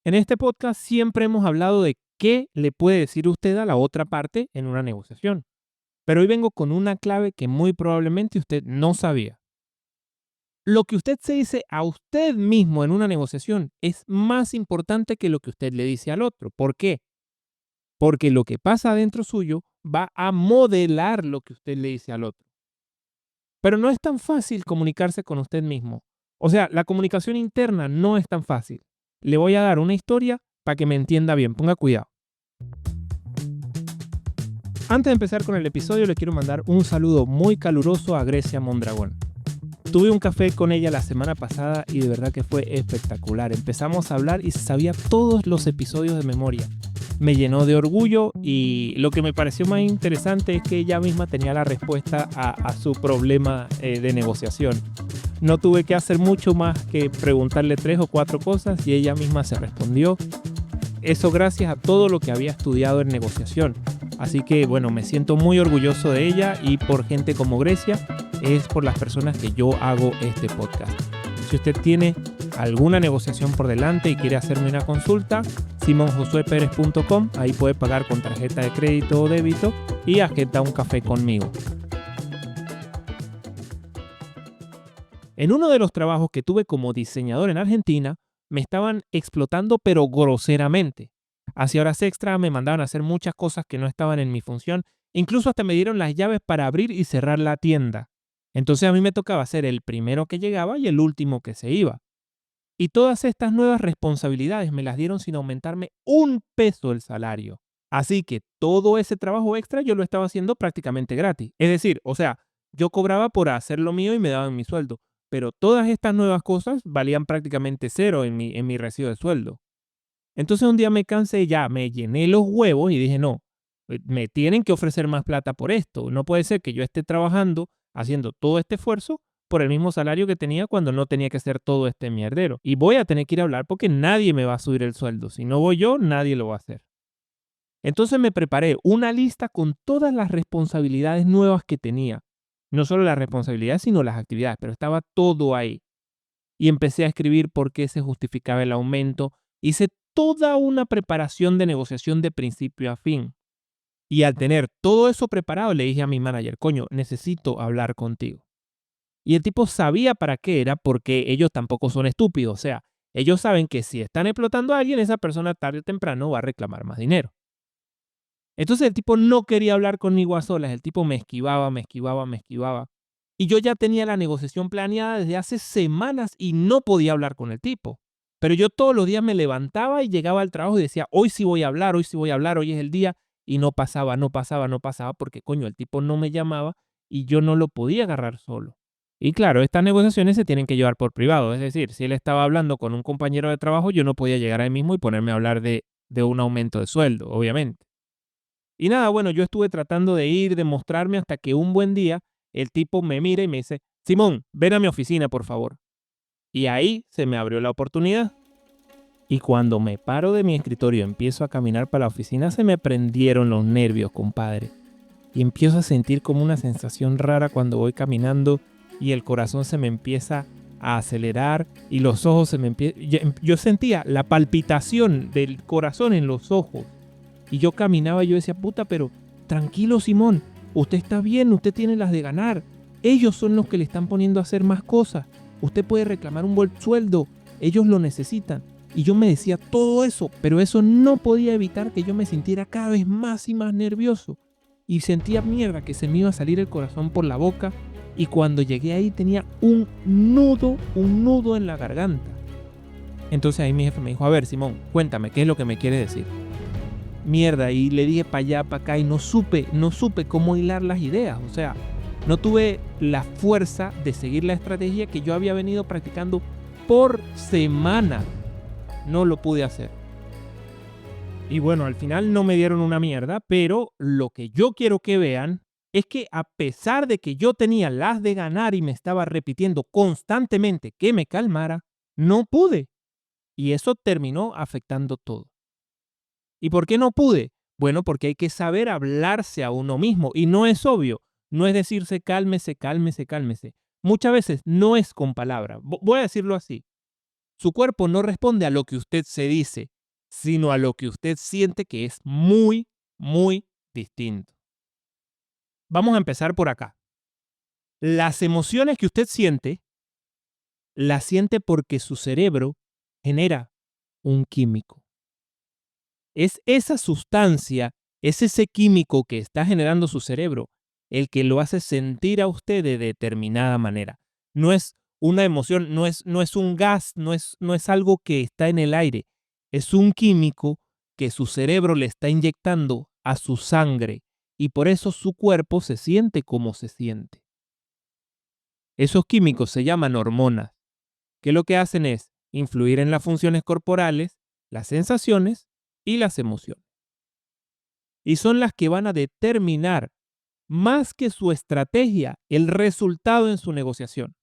En este podcast siempre hemos hablado de qué le puede decir usted a la otra parte en una negociación. Pero hoy vengo con una clave que muy probablemente usted no sabía. Lo que usted se dice a usted mismo en una negociación es más importante que lo que usted le dice al otro. ¿Por qué? Porque lo que pasa dentro suyo va a modelar lo que usted le dice al otro. Pero no es tan fácil comunicarse con usted mismo. O sea, la comunicación interna no es tan fácil. Le voy a dar una historia para que me entienda bien. Ponga cuidado. Antes de empezar con el episodio, le quiero mandar un saludo muy caluroso a Grecia Mondragón. Tuve un café con ella la semana pasada y de verdad que fue espectacular. Empezamos a hablar y se sabía todos los episodios de memoria. Me llenó de orgullo y lo que me pareció más interesante es que ella misma tenía la respuesta a su problema de negociación. No tuve que hacer mucho más que preguntarle 3 o 4 cosas y ella misma se respondió. Eso gracias a todo lo que había estudiado en negociación. Así que bueno, me siento muy orgulloso de ella y por gente como Grecia es por las personas que yo hago este podcast. Si usted tiene alguna negociación por delante y quiere hacerme una consulta, simonjosueperez.com, ahí puede pagar con tarjeta de crédito o débito y agenda un café conmigo. En uno de los trabajos que tuve como diseñador en Argentina, me estaban explotando pero groseramente. Hacía horas extra, me mandaban a hacer muchas cosas que no estaban en mi función, incluso hasta me dieron las llaves para abrir y cerrar la tienda. Entonces a mí me tocaba ser el primero que llegaba y el último que se iba. Y todas estas nuevas responsabilidades me las dieron sin aumentarme un peso el salario. Así que todo ese trabajo extra yo lo estaba haciendo prácticamente gratis. Es decir, o sea, yo cobraba por hacer lo mío y me daban mi sueldo. Pero todas estas nuevas cosas valían prácticamente cero en mi recibo de sueldo. Entonces un día me cansé, ya me llené los huevos y dije, no, me tienen que ofrecer más plata por esto. No puede ser que yo esté trabajando, haciendo todo este esfuerzo por el mismo salario que tenía cuando no tenía que hacer todo este mierdero. Y voy a tener que ir a hablar porque nadie me va a subir el sueldo. Si no voy yo, nadie lo va a hacer. Entonces me preparé una lista con todas las responsabilidades nuevas que tenía. No solo las responsabilidades, sino las actividades, pero estaba todo ahí. Y empecé a escribir por qué se justificaba el aumento. Hice toda una preparación de negociación de principio a fin. Y al tener todo eso preparado, le dije a mi manager, coño, necesito hablar contigo. Y el tipo sabía para qué era porque ellos tampoco son estúpidos. O sea, ellos saben que si están explotando a alguien, esa persona tarde o temprano va a reclamar más dinero. Entonces el tipo no quería hablar conmigo a solas. El tipo me esquivaba. Y yo ya tenía la negociación planeada desde hace semanas y no podía hablar con el tipo. Pero yo todos los días me levantaba y llegaba al trabajo y decía, hoy sí voy a hablar, hoy es el día. Y no pasaba, porque coño, el tipo no me llamaba y yo no lo podía agarrar solo. Y claro, estas negociaciones se tienen que llevar por privado. Es decir, si él estaba hablando con un compañero de trabajo, yo no podía llegar ahí mismo y ponerme a hablar de un aumento de sueldo, obviamente. Y nada, bueno, yo estuve tratando de mostrarme hasta que un buen día el tipo me mira y me dice, Simón, ven a mi oficina, por favor. Y ahí se me abrió la oportunidad. Y cuando me paro de mi escritorio y empiezo a caminar para la oficina, se me prendieron los nervios, compadre. Y empiezo a sentir como una sensación rara cuando voy caminando y el corazón se me empieza a acelerar y los ojos se me empiezan... Yo sentía la palpitación del corazón en los ojos. Y yo caminaba y yo decía, puta, pero tranquilo, Simón, usted está bien, usted tiene las de ganar. Ellos son los que le están poniendo a hacer más cosas. Usted puede reclamar un buen sueldo, ellos lo necesitan. Y yo me decía todo eso, pero eso no podía evitar que yo me sintiera cada vez más y más nervioso. Y sentía mierda que se me iba a salir el corazón por la boca. Y cuando llegué ahí tenía un nudo en la garganta. Entonces ahí mi jefe me dijo, a ver, Simón, cuéntame, ¿qué es lo que me quieres decir? Mierda, y le dije para allá, para acá y no supe cómo hilar las ideas. O sea, no tuve la fuerza de seguir la estrategia que yo había venido practicando por semana. No lo pude hacer. Y bueno, al final no me dieron una mierda, pero lo que yo quiero que vean es que a pesar de que yo tenía las de ganar y me estaba repitiendo constantemente que me calmara, no pude. Y eso terminó afectando todo. ¿Y por qué no pude? Bueno, porque hay que saber hablarse a uno mismo y no es obvio. No es decirse cálmese. Muchas veces no es con palabras. Voy a decirlo así. Su cuerpo no responde a lo que usted se dice. sino a lo que usted siente, que es muy, muy distinto. Vamos a empezar por acá. Las emociones que usted siente, las siente porque su cerebro genera un químico. Es esa sustancia, es ese químico que está generando su cerebro el que lo hace sentir a usted de determinada manera. No es una emoción, no es un gas, no es algo que está en el aire. Es un químico que su cerebro le está inyectando a su sangre y por eso su cuerpo se siente como se siente. Esos químicos se llaman hormonas, que lo que hacen es influir en las funciones corporales, las sensaciones y las emociones. Y son las que van a determinar, más que su estrategia, el resultado en su negociación.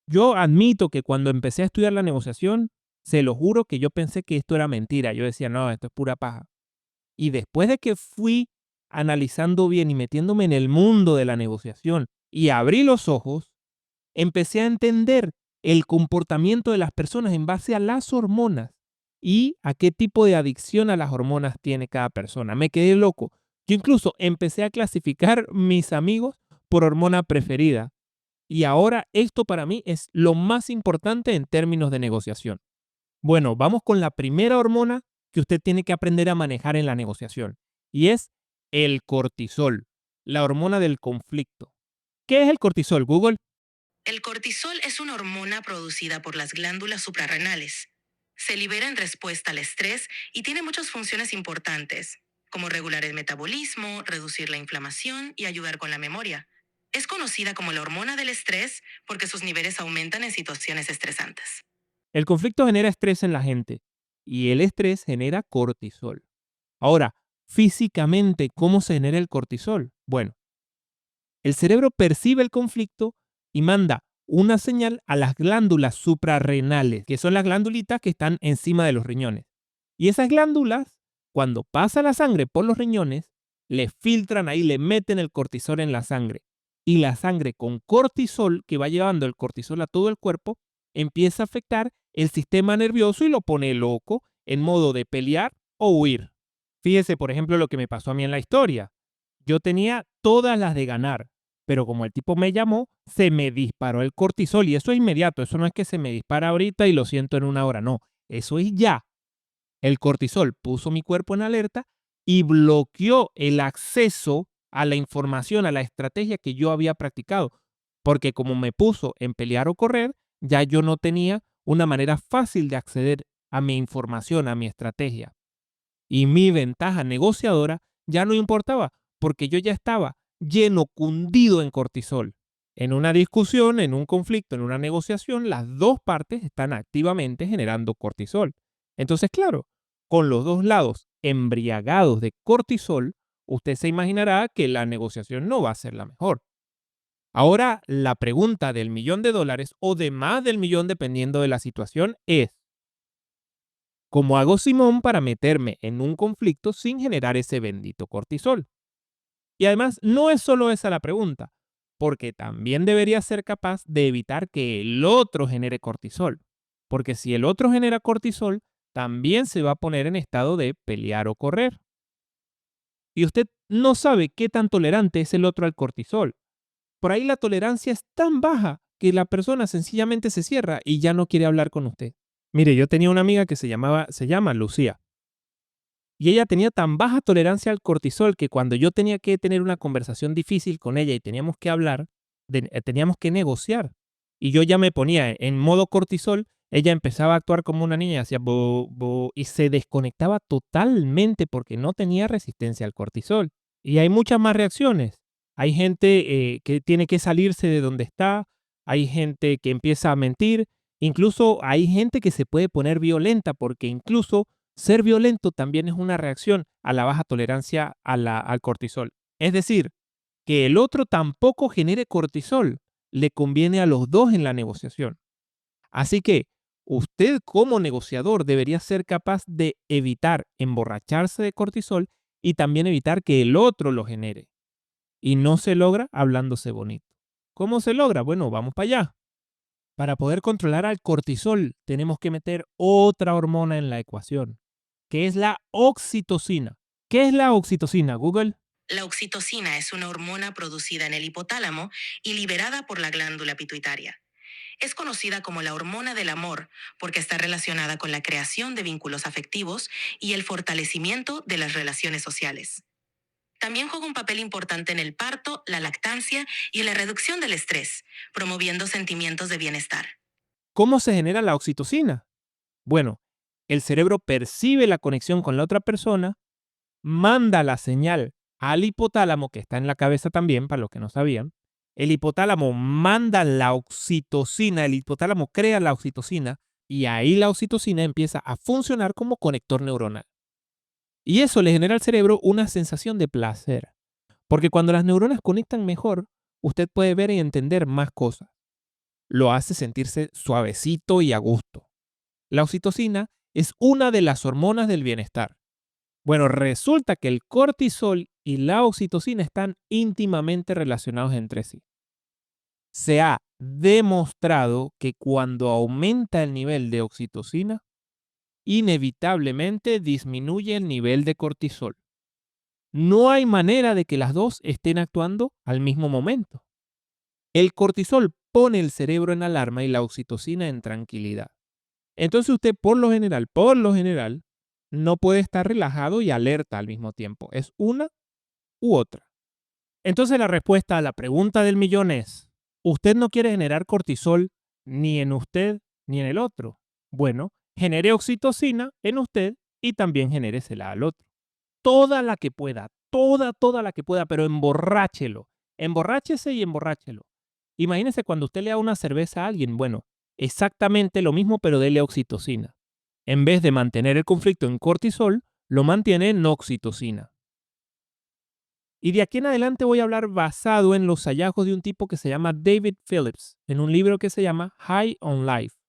Yo admito que cuando empecé a estudiar la negociación, se lo juro que yo pensé que esto era mentira. Yo decía, no, esto es pura paja. Y después de que fui analizando bien y metiéndome en el mundo de la negociación y abrí los ojos, empecé a entender el comportamiento de las personas en base a las hormonas y a qué tipo de adicción a las hormonas tiene cada persona. Me quedé loco. Yo incluso empecé a clasificar mis amigos por hormona preferida. Y ahora esto para mí es lo más importante en términos de negociación. Bueno, vamos con la primera hormona que usted tiene que aprender a manejar en la negociación. Y es el cortisol, la hormona del conflicto. ¿Qué es el cortisol, Google? El cortisol es una hormona producida por las glándulas suprarrenales. Se libera en respuesta al estrés y tiene muchas funciones importantes, como regular el metabolismo, reducir la inflamación y ayudar con la memoria. Es conocida como la hormona del estrés porque sus niveles aumentan en situaciones estresantes. El conflicto genera estrés en la gente y el estrés genera cortisol. Ahora, físicamente, ¿cómo se genera el cortisol? Bueno, el cerebro percibe el conflicto y manda una señal a las glándulas suprarrenales, que son las glándulitas que están encima de los riñones. Y esas glándulas, cuando pasa la sangre por los riñones, le filtran ahí, le meten el cortisol en la sangre. Y la sangre con cortisol, que va llevando el cortisol a todo el cuerpo, empieza a afectar el sistema nervioso y lo pone loco en modo de pelear o huir. Fíjese, por ejemplo, lo que me pasó a mí en la historia. Yo tenía todas las de ganar, pero como el tipo me llamó, se me disparó el cortisol y eso es inmediato, eso no es que se me dispara ahorita y lo siento en una hora, no, eso es ya. El cortisol puso mi cuerpo en alerta y bloqueó el acceso a la información, a la estrategia que yo había practicado, porque como me puso en pelear o correr, ya yo no tenía una manera fácil de acceder a mi información, a mi estrategia. Y mi ventaja negociadora ya no importaba, porque yo ya estaba lleno, cundido en cortisol. En una discusión, en un conflicto, en una negociación, las dos partes están activamente generando cortisol. Entonces, claro, con los dos lados embriagados de cortisol, usted se imaginará que la negociación no va a ser la mejor. Ahora, la pregunta del $1.000.000 o de más del millón, dependiendo de la situación, es: ¿cómo hago, Simón, para meterme en un conflicto sin generar ese bendito cortisol? Y además, no es solo esa la pregunta, porque también debería ser capaz de evitar que el otro genere cortisol. Porque si el otro genera cortisol, también se va a poner en estado de pelear o correr. Y usted no sabe qué tan tolerante es el otro al cortisol. Por ahí la tolerancia es tan baja que la persona sencillamente se cierra y ya no quiere hablar con usted. Mire, yo tenía una amiga que se llama Lucía. Y ella tenía tan baja tolerancia al cortisol que cuando yo tenía que tener una conversación difícil con ella y teníamos que hablar, teníamos que negociar. Y yo ya me ponía en modo cortisol, ella empezaba a actuar como una niña, hacía bo, bo, y se desconectaba totalmente porque no tenía resistencia al cortisol. Y hay muchas más reacciones. Hay gente que tiene que salirse de donde está, hay gente que empieza a mentir, incluso hay gente que se puede poner violenta porque incluso ser violento también es una reacción a la baja tolerancia al cortisol. Es decir, que el otro tampoco genere cortisol le conviene a los dos en la negociación. Así que usted como negociador debería ser capaz de evitar emborracharse de cortisol y también evitar que el otro lo genere. Y no se logra hablándose bonito. ¿Cómo se logra? Bueno, vamos para allá. Para poder controlar al cortisol, tenemos que meter otra hormona en la ecuación, que es la oxitocina. ¿Qué es la oxitocina, Google? La oxitocina es una hormona producida en el hipotálamo y liberada por la glándula pituitaria. Es conocida como la hormona del amor porque está relacionada con la creación de vínculos afectivos y el fortalecimiento de las relaciones sociales. También juega un papel importante en el parto, la lactancia y en la reducción del estrés, promoviendo sentimientos de bienestar. ¿Cómo se genera la oxitocina? Bueno, el cerebro percibe la conexión con la otra persona, manda la señal al hipotálamo, que está en la cabeza también, para los que no sabían. El hipotálamo manda la oxitocina, el hipotálamo crea la oxitocina y ahí la oxitocina empieza a funcionar como conector neuronal. Y eso le genera al cerebro una sensación de placer, porque cuando las neuronas conectan mejor, usted puede ver y entender más cosas. Lo hace sentirse suavecito y a gusto. La oxitocina es una de las hormonas del bienestar. Bueno, resulta que el cortisol y la oxitocina están íntimamente relacionados entre sí. Se ha demostrado que cuando aumenta el nivel de oxitocina, inevitablemente disminuye el nivel de cortisol. No hay manera de que las dos estén actuando al mismo momento. El cortisol pone el cerebro en alarma y la oxitocina en tranquilidad. Entonces usted por lo general, no puede estar relajado y alerta al mismo tiempo. Es una u otra. Entonces la respuesta a la pregunta del millón es, ¿usted no quiere generar cortisol ni en usted ni en el otro? Bueno, genere oxitocina en usted y también genéresela al otro. Toda la que pueda, toda la que pueda, pero emborráchelo. Emborráchese y emborráchelo. Imagínese cuando usted le da una cerveza a alguien, bueno, exactamente lo mismo, pero dele oxitocina. En vez de mantener el conflicto en cortisol, lo mantiene en oxitocina. Y de aquí en adelante voy a hablar basado en los hallazgos de un tipo que se llama David Phillips, en un libro que se llama High on Life.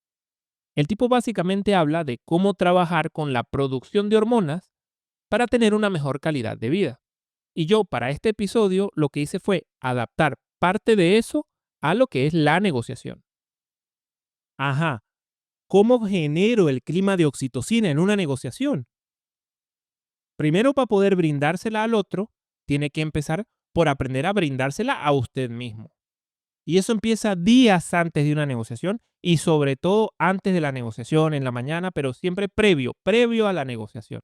El tipo básicamente habla de cómo trabajar con la producción de hormonas para tener una mejor calidad de vida. Y yo para este episodio lo que hice fue adaptar parte de eso a lo que es la negociación. Ajá, ¿cómo genero el clima de oxitocina en una negociación? Primero, para poder brindársela al otro, tiene que empezar por aprender a brindársela a usted mismo. Y eso empieza días antes de una negociación y sobre todo antes de la negociación en la mañana, pero siempre previo a la negociación.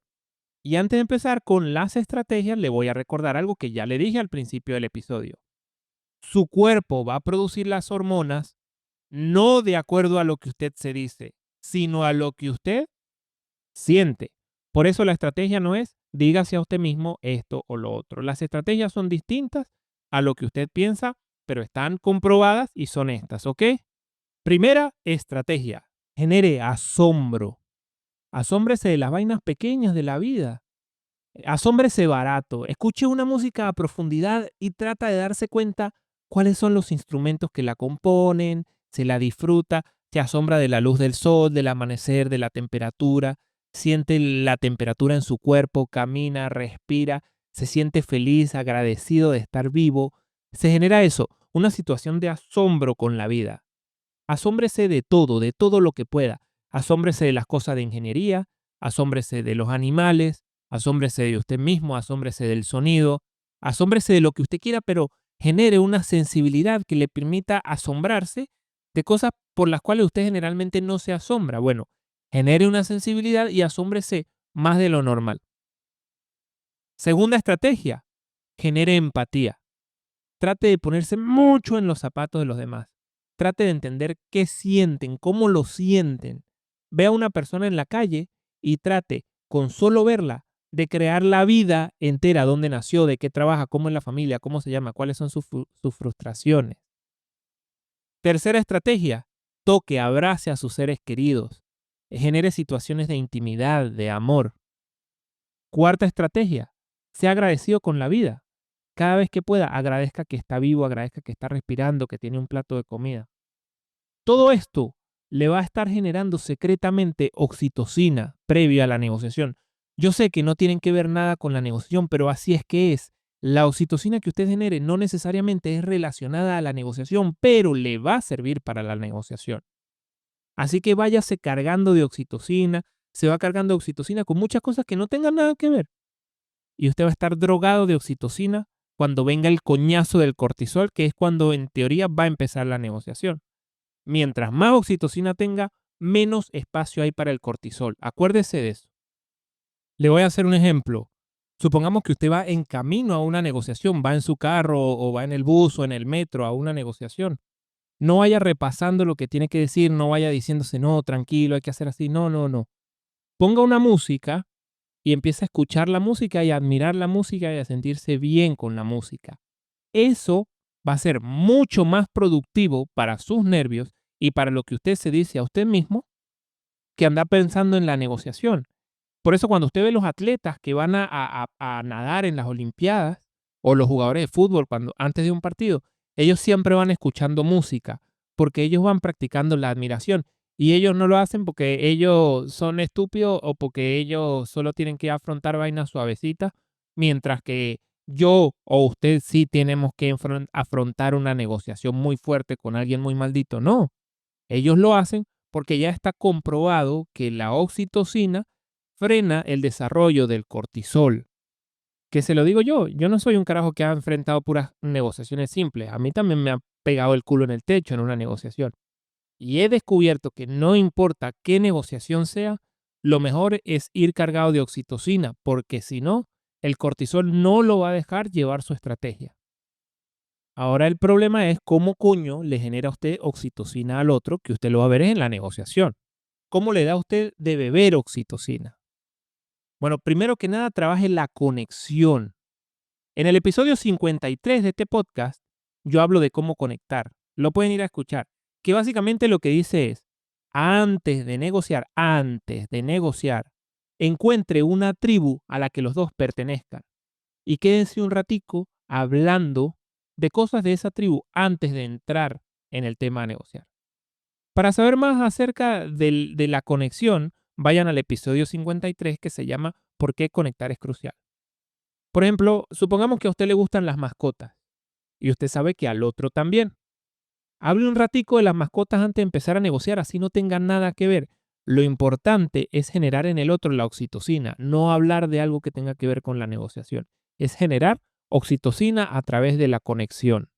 Y antes de empezar con las estrategias, le voy a recordar algo que ya le dije al principio del episodio. Su cuerpo va a producir las hormonas no de acuerdo a lo que usted se dice, sino a lo que usted siente. Por eso la estrategia no es dígase a usted mismo esto o lo otro. Las estrategias son distintas a lo que usted piensa, pero están comprobadas y son estas, ¿ok? Primera estrategia, genere asombro. Asómbrese de las vainas pequeñas de la vida. Asómbrese barato. Escuche una música a profundidad y trata de darse cuenta cuáles son los instrumentos que la componen, se la disfruta, se asombra de la luz del sol, del amanecer, de la temperatura, siente la temperatura en su cuerpo, camina, respira, se siente feliz, agradecido de estar vivo. Se genera eso, una situación de asombro con la vida. Asómbrese de todo lo que pueda. Asómbrese de las cosas de ingeniería, asómbrese de los animales, asómbrese de usted mismo, asómbrese del sonido, asómbrese de lo que usted quiera, pero genere una sensibilidad que le permita asombrarse de cosas por las cuales usted generalmente no se asombra. Bueno, genere una sensibilidad y asómbrese más de lo normal. Segunda estrategia, genere empatía. Trate de ponerse mucho en los zapatos de los demás. Trate de entender qué sienten, cómo lo sienten. Ve a una persona en la calle y trate, con solo verla, de crear la vida entera, dónde nació, de qué trabaja, cómo es la familia, cómo se llama, cuáles son sus frustraciones. Tercera estrategia, toque, abrace a sus seres queridos. Genere situaciones de intimidad, de amor. Cuarta estrategia, sea agradecido con la vida. Cada vez que pueda, agradezca que está vivo, agradezca que está respirando, que tiene un plato de comida. Todo esto le va a estar generando secretamente oxitocina previo a la negociación. Yo sé que no tienen que ver nada con la negociación, pero así es que es. La oxitocina que usted genere no necesariamente es relacionada a la negociación, pero le va a servir para la negociación. Así que váyase cargando de oxitocina, se va cargando de oxitocina con muchas cosas que no tengan nada que ver. Y usted va a estar drogado de oxitocina cuando venga el coñazo del cortisol, que es cuando en teoría va a empezar la negociación. Mientras más oxitocina tenga, menos espacio hay para el cortisol. Acuérdese de eso. Le voy a hacer un ejemplo. Supongamos que usted va en camino a una negociación, va en su carro o va en el bus o en el metro a una negociación. No vaya repasando lo que tiene que decir, no vaya diciéndose, no, tranquilo, hay que hacer así. No, no, no. Ponga una música y empieza a escuchar la música y a admirar la música y a sentirse bien con la música. Eso va a ser mucho más productivo para sus nervios y para lo que usted se dice a usted mismo que andar pensando en la negociación. Por eso cuando usted ve los atletas que van a nadar en las Olimpiadas o los jugadores de fútbol cuando antes de un partido, ellos siempre van escuchando música porque ellos van practicando la admiración y ellos no lo hacen porque ellos son estúpidos o porque ellos solo tienen que afrontar vainas suavecitas, mientras que yo o usted sí tenemos que afrontar una negociación muy fuerte con alguien muy maldito. No, ellos lo hacen porque ya está comprobado que la oxitocina frena el desarrollo del cortisol. Que se lo digo yo no soy un carajo que ha enfrentado puras negociaciones simples. A mí también me ha pegado el culo en el techo en una negociación. Y he descubierto que no importa qué negociación sea, lo mejor es ir cargado de oxitocina, porque si no, el cortisol no lo va a dejar llevar su estrategia. Ahora el problema es cómo coño le genera a usted oxitocina al otro, que usted lo va a ver en la negociación. ¿Cómo le da a usted de beber oxitocina? Bueno, primero que nada, trabaje la conexión. En el episodio 53 de este podcast, yo hablo de cómo conectar. Lo pueden ir a escuchar. Que básicamente lo que dice es, antes de negociar, encuentre una tribu a la que los dos pertenezcan. Y quédense un ratico hablando de cosas de esa tribu antes de entrar en el tema a negociar. Para saber más acerca de la conexión, vayan al episodio 53 que se llama ¿Por qué conectar es crucial? Por ejemplo, supongamos que a usted le gustan las mascotas y usted sabe que al otro también. Hable un ratico de las mascotas antes de empezar a negociar, así no tengan nada que ver. Lo importante es generar en el otro la oxitocina, no hablar de algo que tenga que ver con la negociación. Es generar oxitocina a través de la conexión.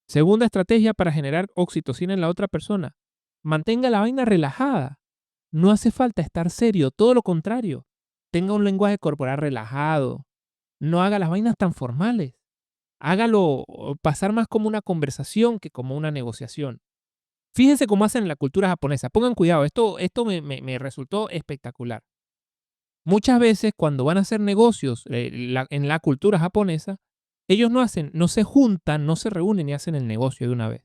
Segunda estrategia para generar oxitocina en la otra persona. Mantenga la vaina relajada. No hace falta estar serio, todo lo contrario. Tenga un lenguaje corporal relajado. No haga las vainas tan formales. Hágalo pasar más como una conversación que como una negociación. Fíjense cómo hacen en la cultura japonesa. Pongan cuidado, esto me resultó espectacular. Muchas veces cuando van a hacer negocios en la cultura japonesa, ellos no se juntan, no se reúnen y hacen el negocio de una vez.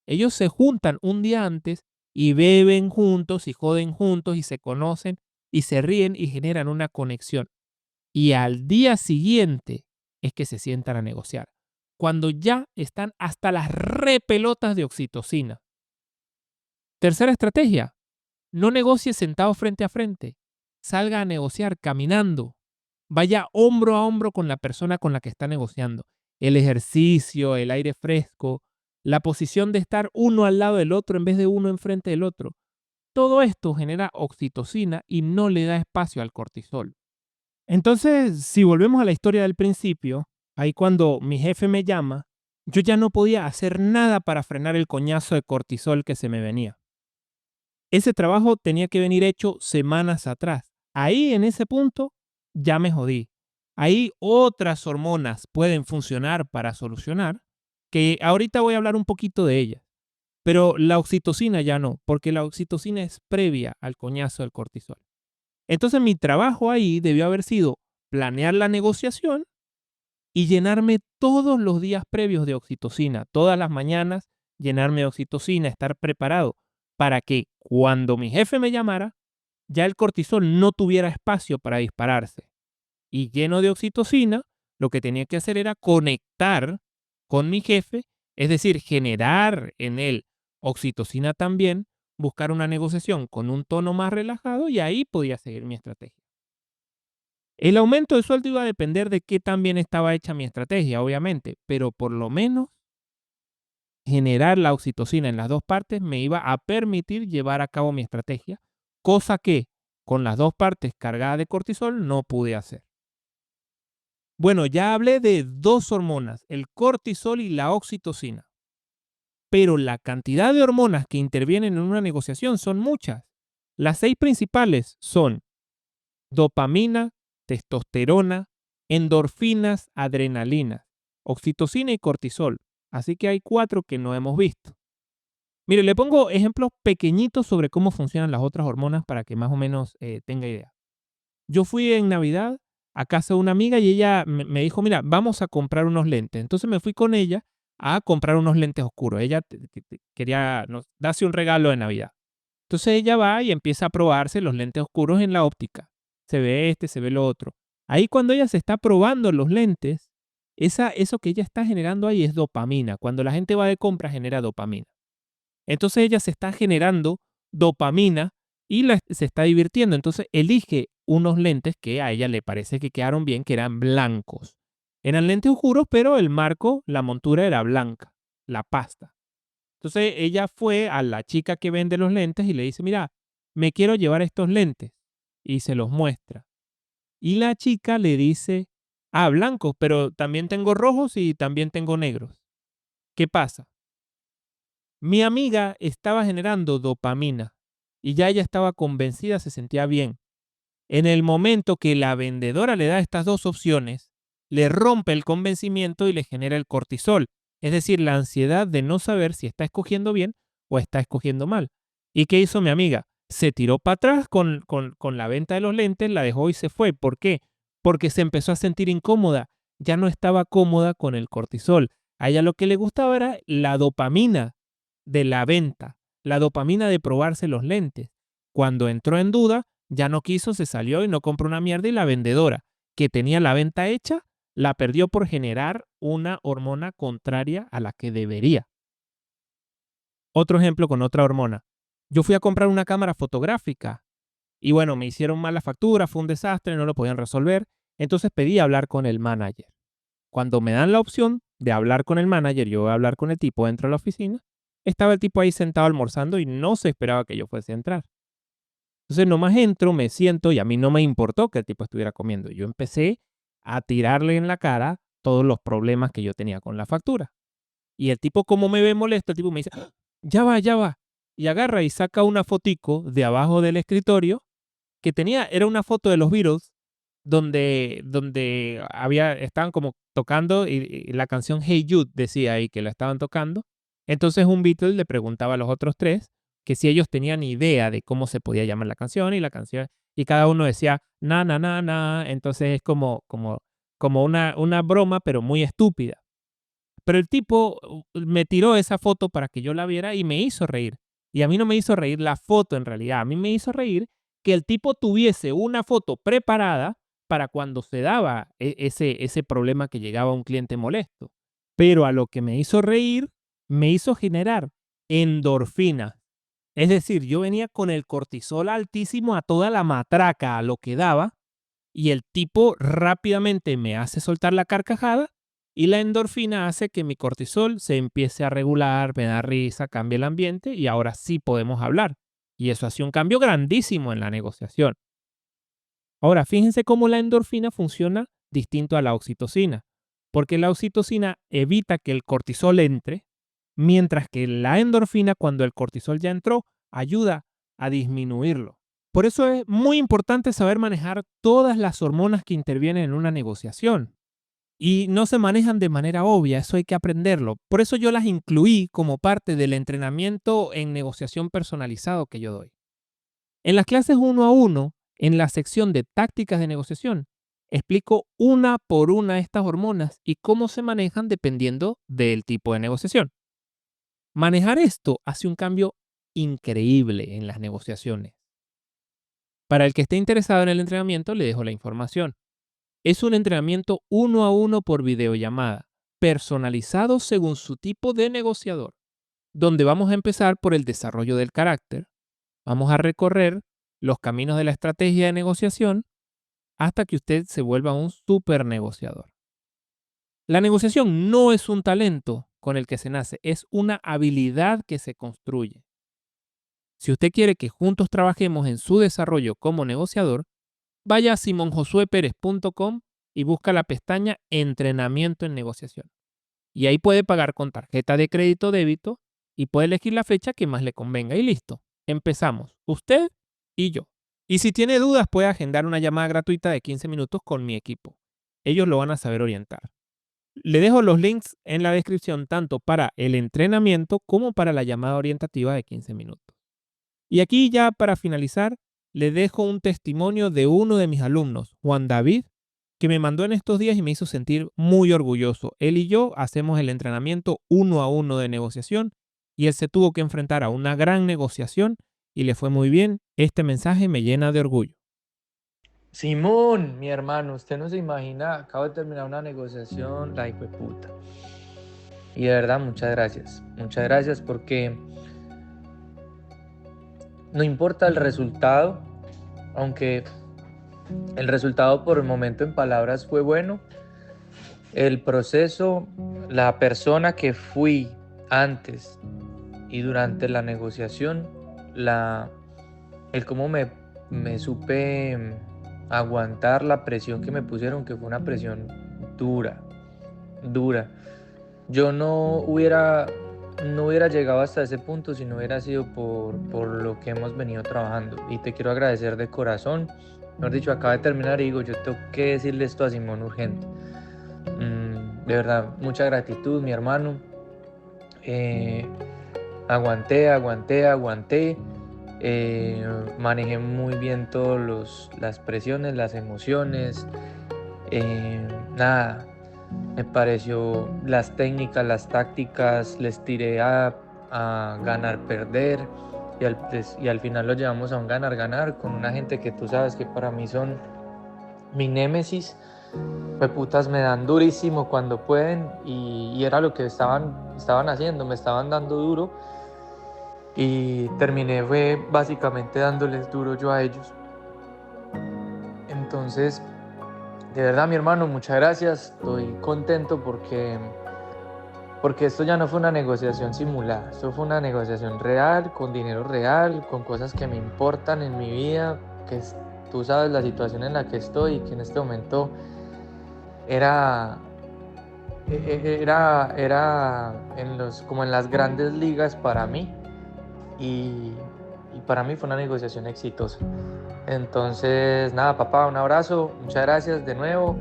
Ellos se juntan un día antes y beben juntos y joden juntos y se conocen y se ríen y generan una conexión. Y al día siguiente es que se sientan a negociar. Cuando ya están hasta las repelotas de oxitocina. Tercera estrategia, no negocie sentado frente a frente. Salga a negociar caminando. Vaya hombro a hombro con la persona con la que está negociando. El ejercicio, el aire fresco, la posición de estar uno al lado del otro en vez de uno enfrente del otro. Todo esto genera oxitocina y no le da espacio al cortisol. Entonces, si volvemos a la historia del principio, ahí cuando mi jefe me llama, yo ya no podía hacer nada para frenar el coñazo de cortisol que se me venía. Ese trabajo tenía que venir hecho semanas atrás. Ahí, en ese punto, ya me jodí. Ahí otras hormonas pueden funcionar para solucionar, que ahorita voy a hablar un poquito de ellas. Pero la oxitocina ya no, porque la oxitocina es previa al coñazo del cortisol. Entonces mi trabajo ahí debió haber sido planear la negociación y llenarme todos los días previos de oxitocina, todas las mañanas llenarme de oxitocina, estar preparado para que cuando mi jefe me llamara, ya el cortisol no tuviera espacio para dispararse. Y lleno de oxitocina, lo que tenía que hacer era conectar con mi jefe, es decir, generar en él oxitocina también, buscar una negociación con un tono más relajado y ahí podía seguir mi estrategia. El aumento de sueldo iba a depender de qué tan bien estaba hecha mi estrategia, obviamente, pero por lo menos generar la oxitocina en las dos partes me iba a permitir llevar a cabo mi estrategia, cosa que con las dos partes cargadas de cortisol no pude hacer. Bueno, ya hablé de dos hormonas, el cortisol y la oxitocina, pero la cantidad de hormonas que intervienen en una negociación son muchas. Las 6 principales son dopamina, testosterona, endorfinas, adrenalina, oxitocina y cortisol. Así que hay 4 que no hemos visto. Mire, le pongo ejemplos pequeñitos sobre cómo funcionan las otras hormonas para que más o menos tenga idea. Yo fui en Navidad a casa de una amiga y ella me dijo, mira, vamos a comprar unos lentes. Entonces me fui con ella a comprar unos lentes oscuros. Ella quería darse un regalo de Navidad. Entonces ella va y empieza a probarse los lentes oscuros en la óptica. Se ve este, se ve lo otro. Ahí cuando ella se está probando los lentes, eso que ella está generando ahí es dopamina. Cuando la gente va de compra genera dopamina. Entonces ella se está generando dopamina y se está divirtiendo. Entonces elige unos lentes que a ella le parece que quedaron bien, que eran blancos. Eran lentes oscuros, pero el marco, la montura era blanca, la pasta. Entonces ella fue a la chica que vende los lentes y le dice, mira, me quiero llevar estos lentes. Y se los muestra. Y la chica le dice, ah, blancos, pero también tengo rojos y también tengo negros. ¿Qué pasa? Mi amiga estaba generando dopamina y ya ella estaba convencida, se sentía bien. En el momento que la vendedora le da estas dos opciones, le rompe el convencimiento y le genera el cortisol, es decir, la ansiedad de no saber si está escogiendo bien o está escogiendo mal. ¿Y qué hizo mi amiga? Se tiró para atrás con la venta de los lentes, la dejó y se fue. ¿Por qué? Porque se empezó a sentir incómoda. Ya no estaba cómoda con el cortisol. A ella lo que le gustaba era la dopamina de la venta, la dopamina de probarse los lentes. Cuando entró en duda, ya no quiso, se salió y no compró una mierda y la vendedora, que tenía la venta hecha, la perdió por generar una hormona contraria a la que debería. Otro ejemplo con otra hormona. Yo fui a comprar una cámara fotográfica y bueno, me hicieron mal la factura, fue un desastre, no lo podían resolver. Entonces pedí hablar con el manager. Cuando me dan la opción de hablar con el manager, yo voy a hablar con el tipo dentro de la oficina, estaba el tipo ahí sentado almorzando y no se esperaba que yo fuese a entrar. Entonces nomás entro, me siento y a mí no me importó que el tipo estuviera comiendo. Yo empecé a tirarle en la cara todos los problemas que yo tenía con la factura. Y el tipo, como me ve molesto, el tipo me dice, "Ah, ya va, ya va". Y agarra y saca una fotico de abajo del escritorio que era una foto de los Beatles donde estaban como tocando y la canción Hey Jude decía ahí que la estaban tocando. Entonces un Beatle le preguntaba a los otros tres que si ellos tenían idea de cómo se podía llamar y cada uno decía na na na na. Entonces es como una broma, pero muy estúpida. Pero el tipo me tiró esa foto para que yo la viera y me hizo reír. Y a mí no me hizo reír la foto en realidad, a mí me hizo reír que el tipo tuviese una foto preparada para cuando se daba ese problema que llegaba un cliente molesto. Pero a lo que me hizo reír, me hizo generar endorfina. Es decir, yo venía con el cortisol altísimo a toda la matraca, a lo que daba, y el tipo rápidamente me hace soltar la carcajada y la endorfina hace que mi cortisol se empiece a regular, me da risa, cambia el ambiente y ahora sí podemos hablar. Y eso hace un cambio grandísimo en la negociación. Ahora, fíjense cómo la endorfina funciona distinto a la oxitocina, porque la oxitocina evita que el cortisol entre, mientras que la endorfina, cuando el cortisol ya entró, ayuda a disminuirlo. Por eso es muy importante saber manejar todas las hormonas que intervienen en una negociación. Y no se manejan de manera obvia, eso hay que aprenderlo. Por eso yo las incluí como parte del entrenamiento en negociación personalizado que yo doy. En las clases uno a uno, en la sección de tácticas de negociación, explico una por una estas hormonas y cómo se manejan dependiendo del tipo de negociación. Manejar esto hace un cambio increíble en las negociaciones. Para el que esté interesado en el entrenamiento, le dejo la información. Es un entrenamiento uno a uno por videollamada, personalizado según su tipo de negociador, donde vamos a empezar por el desarrollo del carácter. Vamos a recorrer los caminos de la estrategia de negociación hasta que usted se vuelva un super negociador. La negociación no es un talento, con el que se nace, es una habilidad que se construye. Si usted quiere que juntos trabajemos en su desarrollo como negociador, vaya a simonjosueperez.com y busca la pestaña Entrenamiento en negociación. Y ahí puede pagar con tarjeta de crédito o débito y puede elegir la fecha que más le convenga. Y listo, empezamos, usted y yo. Y si tiene dudas, puede agendar una llamada gratuita de 15 minutos con mi equipo. Ellos lo van a saber orientar. Le dejo los links en la descripción tanto para el entrenamiento como para la llamada orientativa de 15 minutos. Y aquí ya para finalizar, le dejo un testimonio de uno de mis alumnos, Juan David, que me mandó en estos días y me hizo sentir muy orgulloso. Él y yo hacemos el entrenamiento 1 a 1 de negociación y él se tuvo que enfrentar a una gran negociación y le fue muy bien. Este mensaje me llena de orgullo. Simón, mi hermano, usted no se imagina, acabo de terminar una negociación, la hijo de puta. Y de verdad, muchas gracias porque no importa el resultado, aunque el resultado por el momento en palabras fue bueno, el proceso, la persona que fui antes y durante la negociación, el cómo me supe aguantar la presión que me pusieron, que fue una presión dura. Yo no hubiera llegado hasta ese punto si no hubiera sido por lo que hemos venido trabajando. Y te quiero agradecer de corazón. Mejor dicho, acaba de terminar y digo, yo tengo que decirle esto a Simón urgente. De verdad, mucha gratitud, mi hermano. Aguanté. Manejé muy bien todas las presiones, las emociones. Nada, me pareció las técnicas, las tácticas, les tiré a ganar, perder. Y al final lo llevamos a un ganar con una gente que tú sabes que para mí son mi némesis. Putas me dan durísimo cuando pueden y era lo que estaban haciendo, me estaban dando duro y terminé fue básicamente dándoles duro yo a ellos. Entonces, de verdad, mi hermano, muchas gracias. Estoy contento porque esto ya no fue una negociación simulada, esto fue una negociación real, con dinero real, con cosas que me importan en mi vida, que tú sabes la situación en la que estoy y que en este momento era como en las grandes ligas para mí y para mí fue una negociación exitosa. Entonces, nada, papá, un abrazo, muchas gracias de nuevo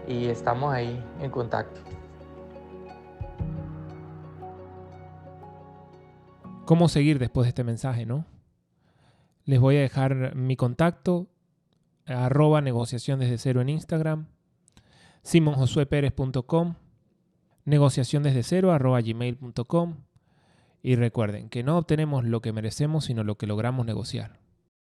y estamos ahí en contacto. ¿Cómo seguir después de este mensaje, no? Les voy a dejar mi contacto, @negociación desde cero en Instagram, simonjosueperez.com, negociaciondesdecero@gmail.com y recuerden que no obtenemos lo que merecemos, sino lo que logramos negociar.